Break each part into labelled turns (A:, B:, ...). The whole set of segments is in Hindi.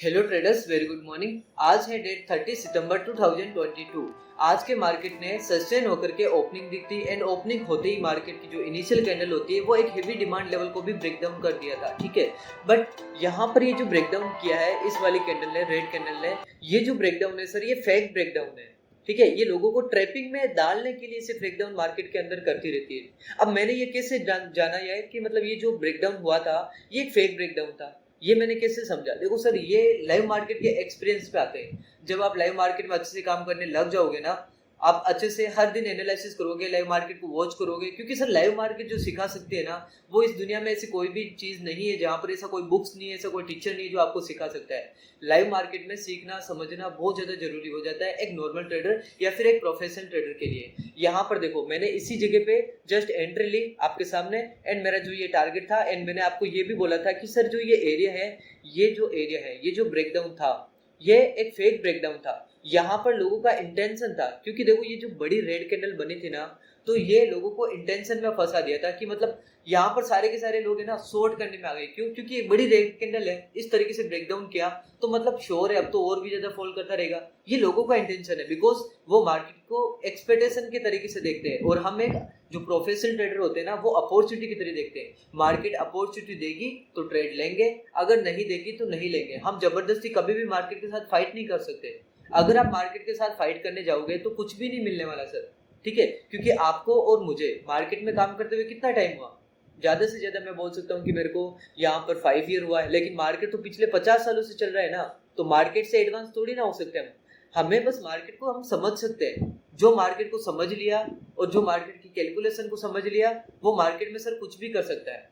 A: Hello traders, very good morning. आज है डेट 30 सितंबर 2022। आज के मार्केट ने सस्टेन होकर के ओपनिंग दी थी एंड ओपनिंग होते ही मार्केट की जो इनिशियल कैंडल होती है वो एक हेवी डिमांड लेवल को भी ब्रेक डाउन कर दिया था, ठीक है। बट यहाँ पर ये जो ब्रेक डाउन किया है इस वाली कैंडल ने, रेड कैंडल ने, ये जो ब्रेक डाउन है सर, ये फेक ब्रेक डाउन है, ठीक है। ये लोगों को ट्रैपिंग में डालने के लिए इसे ब्रेक डाउन मार्केट के अंदर करती रहती है। अब मैंने ये कैसे जाना है कि मतलब ये जो ब्रेक डाउन हुआ था ये एक फेक ब्रेक डाउन था, ये मैंने कैसे समझा। देखो सर, ये लाइव मार्केट के एक्सपीरियंस पे आते हैं। जब आप लाइव मार्केट में अच्छे से काम करने लग जाओगे ना, आप अच्छे से हर दिन एनालिसिस करोगे, लाइव मार्केट को वॉच करोगे, क्योंकि सर लाइव मार्केट जो सिखा सकती है ना, वो इस दुनिया में ऐसी कोई भी चीज नहीं है जहाँ पर ऐसा कोई बुक्स नहीं है, ऐसा कोई टीचर नहीं है जो आपको सिखा सकता है। लाइव मार्केट में सीखना समझना बहुत ज्यादा जरूरी हो जाता है एक नॉर्मल ट्रेडर या फिर एक प्रोफेशनल ट्रेडर के लिए। यहाँ पर देखो, मैंने इसी जगह पे जस्ट एंट्री ली आपके सामने एंड मेरा जो ये टारगेट था, एंड मैंने आपको ये भी बोला था कि सर जो ये एरिया है, ये जो एरिया है, ये जो ब्रेकडाउन था, ये एक फेक ब्रेकडाउन था। यहाँ पर लोगों का इंटेंशन था, क्योंकि देखो ये जो बड़ी रेड कैंडल बनी थी ना, तो ये लोगों को इंटेंशन में फंसा दिया था कि मतलब यहाँ पर सारे के सारे लोग है ना शॉर्ट करने में आ गए। क्यों? क्योंकि एक बड़ी रेड कैंडल है, इस तरीके से ब्रेकडाउन किया तो मतलब श्योर है अब तो और भी ज्यादा फॉल करता रहेगा। ये लोगों का इंटेंशन है, बिकॉज वो मार्केट को एक्सपेक्टेशन के तरीके से देखते हैं और हम एक जो प्रोफेशनल ट्रेडर होते हैं ना, वो अपॉर्चुनिटी की तरह देखते हैं। मार्केट अपॉर्चुनिटी देगी तो ट्रेड लेंगे, अगर नहीं देगी तो नहीं लेंगे। हम जबरदस्ती कभी भी मार्केट के साथ फाइट नहीं कर सकते। अगर आप मार्केट के साथ फाइट करने जाओगे तो कुछ भी नहीं मिलने वाला सर, ठीक है। क्योंकि आपको और मुझे मार्केट में काम करते हुए कितना टाइम हुआ? ज्यादा से ज्यादा मैं बोल सकता हूँ कि मेरे को यहाँ पर 5 ईयर हुआ है, लेकिन मार्केट तो पिछले 50 सालों से चल रहा है ना, तो मार्केट से एडवांस थोड़ी ना हो सकते हम। हमें बस मार्केट को हम समझ सकते हैं। जो मार्केट को समझ लिया और जो मार्केट की कैलकुलेशन को समझ लिया, वो मार्केट में सर कुछ भी कर सकता है।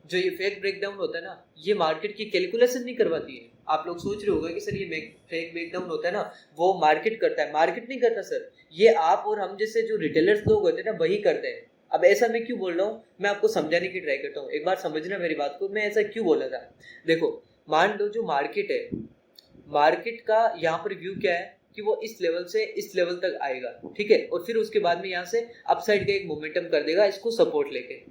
A: जो ये फेक ब्रेकडाउन होता है ना, ये मार्केट की कैलकुलेशन नहीं करवाती है। आप लोग सोच रहे होंगे कि सर ये फेक ब्रेकडाउन होता है ना, वो मार्केट करता है। मार्केट नहीं करता सर, ये आप और हम जैसे जो रिटेलर्स लोग होते हैं ना, वही करते हैं। अब ऐसा मैं क्यों बोल रहा हूँ, मैं आपको समझाने की ट्राई करता हूँ, एक बार समझना मेरी बात को। मैं ऐसा क्यों बोला था, देखो, मान लो जो मार्केट है, मार्केट का यहाँ पर व्यू क्या है कि वो इस लेवल से इस लेवल तक आएगा, ठीक है, और फिर उसके बाद में यहाँ से अपसाइड का एक मोमेंटम कर देगा इसको सपोर्ट लेके।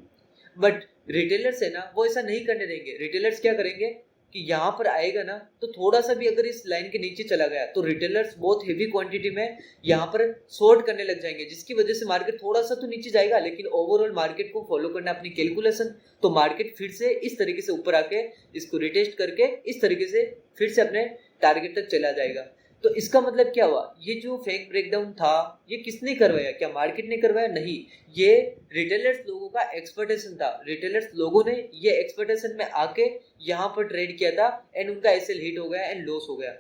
A: बट रिटेलर्स है ना, वो ऐसा नहीं करने देंगे। रिटेलर्स क्या करेंगे कि यहाँ पर आएगा ना, तो थोड़ा सा भी अगर इस लाइन के नीचे चला गया तो रिटेलर्स बहुत हेवी क्वांटिटी में यहाँ पर शॉर्ट करने लग जाएंगे, जिसकी वजह से मार्केट थोड़ा सा तो नीचे जाएगा, लेकिन ओवरऑल मार्केट को फॉलो करना अपनी कैलकुलेशन, तो मार्केट फिर से इस तरीके से ऊपर आके इसको रिटेस्ट करके इस तरीके से फिर से अपने टारगेट तक चला जाएगा। तो इसका मतलब क्या हुआ, ये जो फेक ब्रेकडाउन था ये किसने करवाया? क्या मार्केट ने करवाया? नहीं, ये रिटेलर्स लोगों का एक्सपेक्टेशन था। रिटेलर्स लोगों ने ये एक्सपेक्टेशन में आके यहाँ पर ट्रेड किया था एंड उनका एसएल हिट हो गया एंड लॉस हो गया।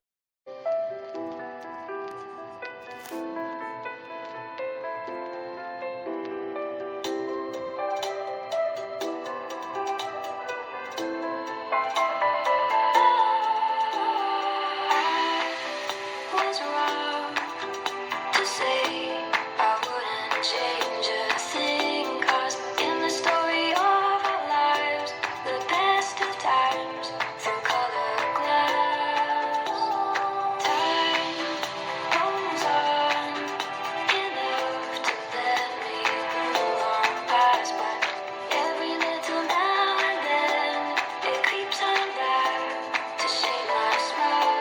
B: Was wrong to say I wouldn't change a thing, 'cause in the story of our lives, the best of times through colored glass. Time goes on enough to let me move on past, but every little now and then it creeps on back to shade my smile.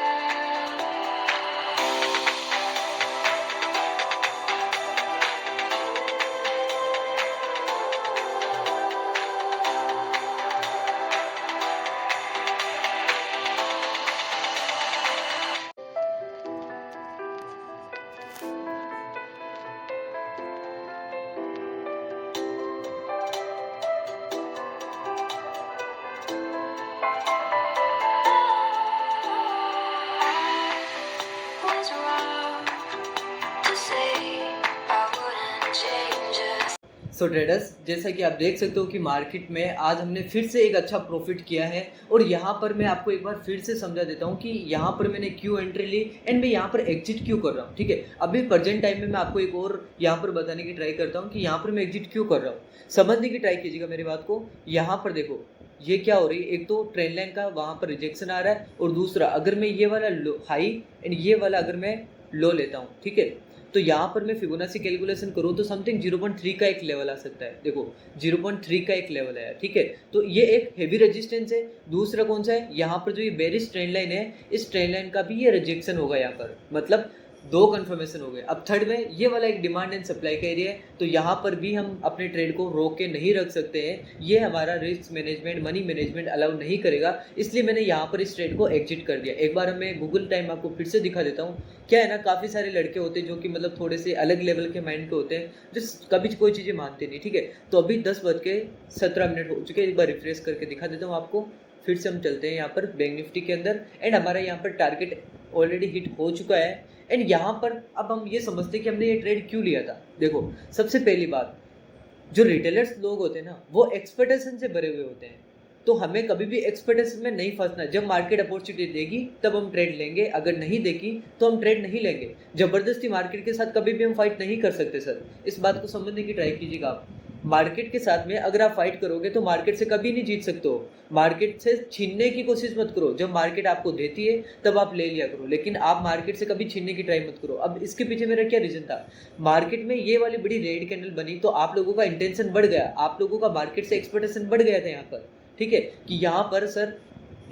B: Was wrong to say I wouldn't change a
A: so traders, जैसा कि आप देख सकते हो कि मार्केट में आज हमने फिर से एक अच्छा प्रॉफिट किया है। और यहाँ पर मैं आपको एक बार फिर से समझा देता हूँ कि यहाँ पर मैंने क्यों एंट्री ली एंड मैं यहाँ पर एग्जिट क्यों कर रहा हूँ, ठीक है। अभी प्रेजेंट टाइम में मैं आपको एक और यहाँ पर बताने की ट्राई करता हूँ कि यहाँ पर मैं एग्जिट क्यों कर रहा हूँ। समझने की ट्राई कीजिएगा मेरी बात को। यहाँ पर देखो ये क्या हो रही है, एक तो ट्रेंड लाइन का वहाँ पर रिजेक्शन आ रहा है, और दूसरा अगर मैं ये वाला हाई एंड ये वाला अगर मैं लो लेता हूँ, ठीक है, तो यहाँ पर मैं फिबोनाची कैलकुलेशन करूँ तो समथिंग 0.3 का एक लेवल आ सकता है। देखो 0.3 का एक लेवल है, ठीक है। तो ये एक हेवी रेजिस्टेंस है। दूसरा कौन सा है, यहाँ पर जो ये बेरिश ट्रेंड लाइन है, इस ट्रेंड लाइन का भी ये रिजेक्शन होगा यहाँ पर, मतलब 2 कंफर्मेशन हो गए। अब थर्ड में ये वाला एक डिमांड एंड सप्लाई का एरिया है, तो यहाँ पर भी हम अपने ट्रेड को रोक के नहीं रख सकते हैं। ये हमारा risk management, money management allow नहीं करेगा, इसलिए मैंने यहाँ पर इस ट्रेड को एग्जिट कर दिया। एक बार मैं गूगल टाइम आपको फिर से दिखा देता हूँ। क्या है ना, काफ़ी सारे लड़के होते हैं जो कि मतलब थोड़े से अलग लेवल के माइंड के होते हैं, जो कभी कोई चीज़ें मानते नहीं, ठीक है। तो अभी 10:17 हो चुके हैं। एक बार रिफ्रेश करके दिखा देता हूँ आपको। फिर से हम चलते हैं यहाँ पर बैंक निफ्टी के अंदर, एंड हमारा यहाँ पर टारगेट ऑलरेडी हिट हो चुका है। एंड यहाँ पर अब हम ये समझते हैं कि हमने ये ट्रेड क्यों लिया था। देखो सबसे पहली बात, जो रिटेलर्स लोग होते हैं ना, वो एक्सपेक्टेशन से भरे हुए होते हैं। तो हमें कभी भी एक्सपेक्टेशन में नहीं फंसना। जब मार्केट अपॉर्चुनिटी देगी तब हम ट्रेड लेंगे, अगर नहीं देगी तो हम ट्रेड नहीं लेंगे। जबरदस्ती मार्केट के साथ कभी भी हम फाइट नहीं कर सकते सर, इस बात को समझने की ट्राई कीजिएगा आप। मार्केट के साथ में अगर आप फाइट करोगे तो मार्केट से कभी नहीं जीत सकते हो। मार्केट से छीनने की कोशिश मत करो। जब मार्केट आपको देती है तब आप ले लिया करो, लेकिन आप मार्केट से कभी छीनने की ट्राई मत करो। अब इसके पीछे मेरा क्या रीजन था, मार्केट में ये वाली बड़ी रेड कैंडल बनी तो आप लोगों का इंटेंशन बढ़ गया, आप लोगों का मार्केट से एक्सपेक्टेशन बढ़ गया था यहाँ पर, ठीक है, कि यहाँ पर सर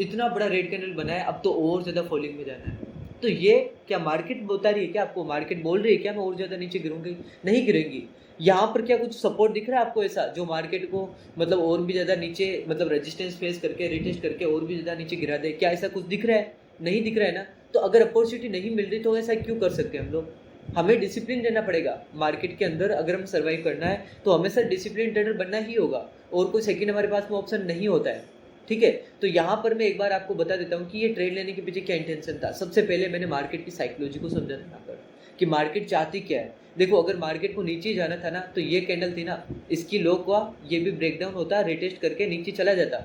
A: इतना बड़ा रेड कैंडल बना है, अब तो और ज़्यादा फॉलिंग में जाना है। तो ये क्या मार्केट बता रही है, क्या आपको मार्केट बोल रही है क्या मैं और ज़्यादा नीचे गिरूंगी? नहीं गिरेंगी। यहाँ पर क्या कुछ सपोर्ट दिख रहा है आपको ऐसा जो मार्केट को मतलब और भी ज़्यादा नीचे, मतलब रेजिस्टेंस फेस करके रिटेस्ट करके और भी ज़्यादा नीचे गिरा दे? क्या ऐसा कुछ दिख रहा है? नहीं दिख रहा है ना। तो अगर अपॉर्चुनिटी नहीं मिल रही तो ऐसा क्यों कर सकते हैं हम लोग? हमें डिसिप्लिन रहना पड़ेगा मार्केट के अंदर। अगर हम सर्वाइव करना है तो हमेशा डिसिप्लिन ट्रेडर बनना ही होगा, और कोई सेकंड हमारे पास में ऑप्शन नहीं होता है, ठीक है। तो यहाँ पर मैं एक बार आपको बता देता हूँ कि ये ट्रेड लेने के पीछे क्या इंटेंशन था। सबसे पहले मैंने मार्केट की साइकोलॉजी को समझा था यहाँ पर कि मार्केट चाहती क्या है। देखो अगर मार्केट को नीचे जाना था ना तो ये कैंडल थी ना, इसकी लो का ये भी ब्रेकडाउन होता, रिटेस्ट करके नीचे चला जाता,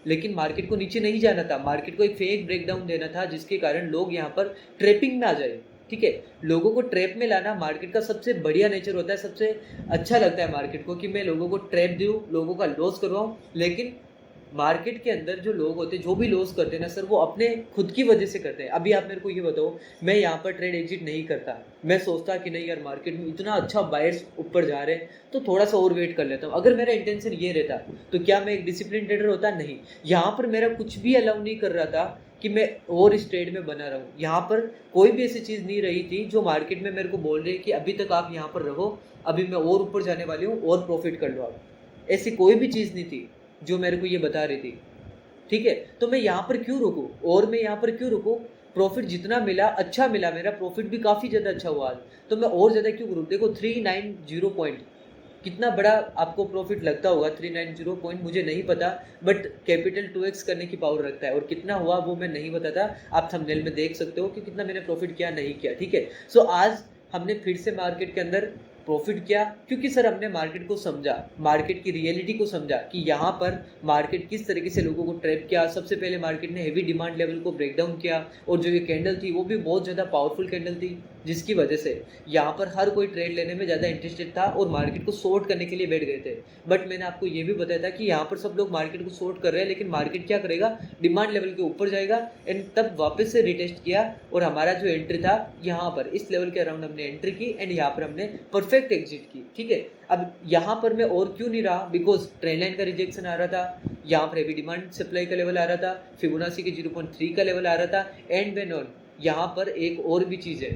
A: लेकिन मार्केट को नीचे नहीं जाना था। मार्केट को एक फेक ब्रेकडाउन देना था जिसके कारण लोग यहाँ पर ट्रैपिंग में आ जाए, ठीक है। लोगों को ट्रैप में लाना मार्केट का सबसे बढ़िया नेचर होता है, सबसे अच्छा लगता है मार्केट को कि मैं लोगों को ट्रैप दूँ, लोगों का लॉस करवाऊँ। लेकिन मार्केट के अंदर जो लोग होते हैं, जो भी लॉस करते हैं ना सर, वो अपने खुद की वजह से करते हैं। अभी आप मेरे को ये बताओ, मैं यहाँ पर ट्रेड एग्जिट नहीं करता, मैं सोचता कि नहीं यार मार्केट में इतना अच्छा बायर्स ऊपर जा रहे हैं तो थोड़ा सा और वेट कर लेता हूँ। अगर मेरा इंटेंशन ये रहता तो क्या मैं एक डिसिप्लिन ट्रेडर होता? नहीं। यहाँ पर मेरा कुछ भी अलाउ नहीं कर रहा था कि मैं और इस ट्रेड में बना रहूँ। यहाँ पर कोई भी ऐसी चीज़ नहीं रही थी जो मार्केट में मेरे को बोल रही है कि अभी तक आप यहाँ पर रहो, अभी मैं और ऊपर जाने वाली हूँ और प्रॉफिट कर लो आप। ऐसी कोई भी चीज़ नहीं थी जो मेरे को ये बता रही थी, ठीक है। तो मैं यहाँ पर क्यों रुकूँ, और मैं यहाँ पर क्यों रुकूँ? प्रॉफिट जितना मिला अच्छा मिला, मेरा प्रॉफिट भी काफ़ी ज़्यादा अच्छा हुआ आज, तो मैं और ज़्यादा क्यों करूँ? देखो 390 पॉइंट, कितना बड़ा आपको प्रॉफिट लगता होगा 390 पॉइंट, मुझे नहीं पता, बट कैपिटल 2x करने की पावर रखता है, और कितना हुआ वो मैं नहीं बताता। आप थंबनेल में देख सकते हो कि कितना मैंने प्रॉफिट किया नहीं किया, ठीक है। सो आज हमने फिर से मार्केट के अंदर प्रॉफिट किया, क्योंकि सर हमने मार्केट को समझा, मार्केट की रियलिटी को समझा कि यहाँ पर मार्केट किस तरीके से लोगों को ट्रैप किया। सबसे पहले मार्केट ने हेवी डिमांड लेवल को ब्रेक डाउन किया, और जो ये कैंडल थी वो भी बहुत ज़्यादा पावरफुल कैंडल थी, जिसकी वजह से यहाँ पर हर कोई ट्रेड लेने में ज़्यादा इंटरेस्टेड था और मार्केट को शॉर्ट करने के लिए बैठ गए थे। बट मैंने आपको ये भी बताया था कि यहाँ पर सब लोग मार्केट को शॉर्ट कर रहे हैं, लेकिन मार्केट क्या करेगा, डिमांड लेवल के ऊपर जाएगा, एंड तब वापस से रिटेस्ट किया, और हमारा जो एंट्री था यहाँ पर इस लेवल के अराउंड हमने एंट्री की, एंड यहाँ पर हमने परफेक्ट एग्जिट की, ठीक है। अब यहाँ पर मैं और क्यों नहीं रहा, बिकॉज ट्रेंड लाइन का रिजेक्शन आ रहा था, यहाँ पर हेवी डिमांड सप्लाई का लेवल आ रहा था, फिबोनाची के 0.3 का लेवल आ रहा था, एंड वेन ऑन यहाँ पर एक और भी चीज़ है।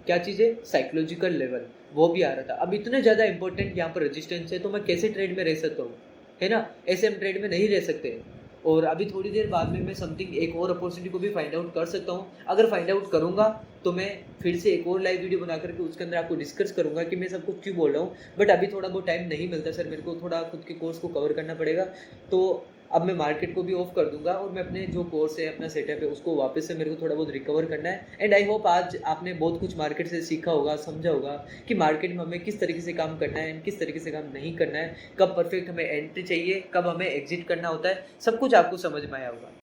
A: क्या चीज़ है? साइकोलॉजिकल लेवल, वो भी आ रहा था। अब इतने ज़्यादा इंपॉर्टेंट यहाँ पर रेजिस्टेंस है, तो मैं कैसे ट्रेड में रह सकता हूँ, है ना। ऐसे हम ट्रेड में नहीं रह सकते। और अभी थोड़ी देर बाद में मैं समथिंग एक और अपॉर्चुनिटी को भी फाइंड आउट कर सकता हूँ। अगर फाइंड आउट करूँगा तो मैं फिर से एक और लाइव वीडियो बना करके उसके अंदर आपको डिस्कस करूँगा कि मैं सब कुछ क्यों बोल रहा हूँ। बट अभी थोड़ा बहुत टाइम नहीं मिलता सर, मेरे को थोड़ा खुद के कोर्स को कवर करना पड़ेगा। तो अब मैं मार्केट को भी ऑफ कर दूंगा, और मैं अपने जो कोर्स है, अपना सेटअप है, उसको वापस से मेरे को थोड़ा बहुत रिकवर करना है। एंड आई होप आज आपने बहुत कुछ मार्केट से सीखा होगा, समझा होगा कि मार्केट में हमें किस तरीके से काम करना है, किस तरीके से काम नहीं करना है, कब परफेक्ट हमें एंट्री चाहिए, कब हमें एग्जिट करना होता है, सब कुछ आपको समझ में आया होगा।